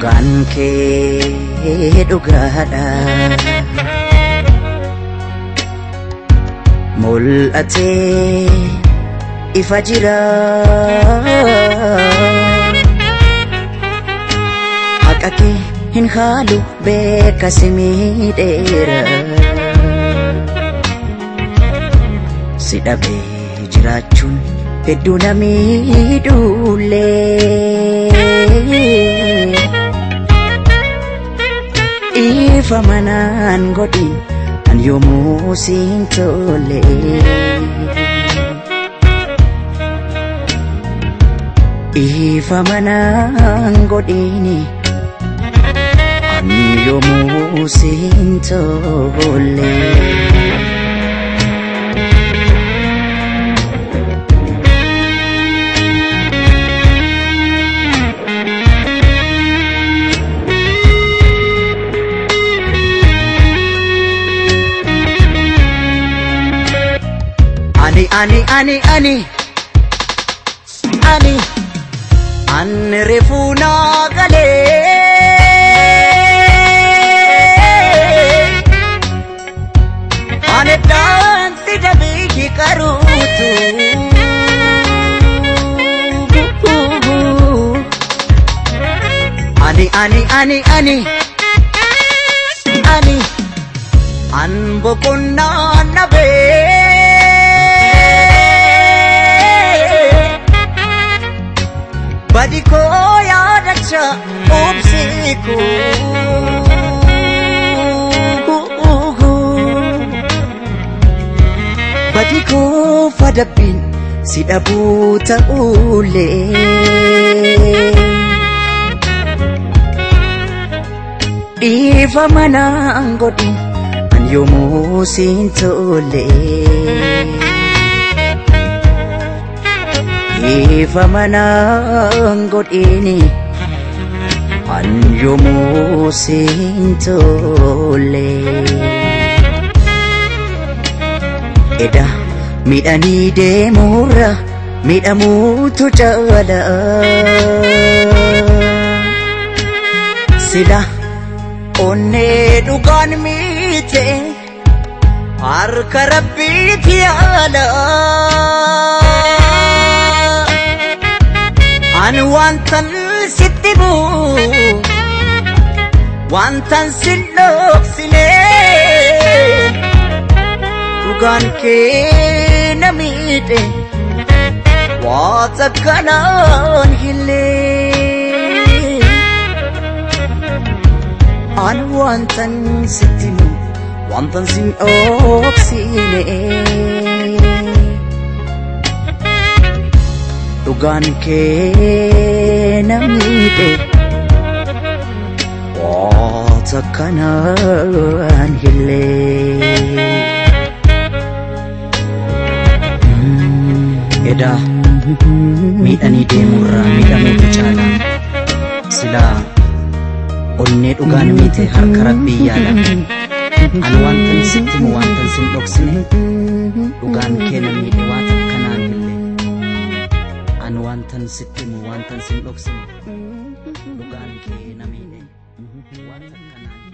dhugaan kee dhugaadha mul'atee ifa jira haqa kee hin haalu beeka si miidheera si dhabee jiraachuun hedduu na miidhullee ifa manaan godhin an yoomuu siin tole ifa manaan godhini an yoomuu siin tole ani refuna gale ane tanti dabi karutu ani an bokonna nabe badiko yaadacha obsiku badiko fadabin sidabu taule ifa manangodin an yomu sintole ifa manang godhini an yoomuu siin tole eda midhanii deemurra midhamuutu caala sila onnee dhugaan miite harka rabbiiti yaala an wantan sittimu wantan sinnoksine dhugaan kee na miidhe waata kanaan hille an wantan sittimu wantan sinnoksine dhugaan kee na miidhe waata kanaan hille eda miidhanii deemurraa miidhamuutu caala silaa onnee dhugaan miite harka rabbii yaala an wantan sittimu wantan sin dhoksine dhugaan kee na miidhe waata kanaan hille an wantan sittimu wantan sin dhoksine dhugaan kee na miidhe waata kanaan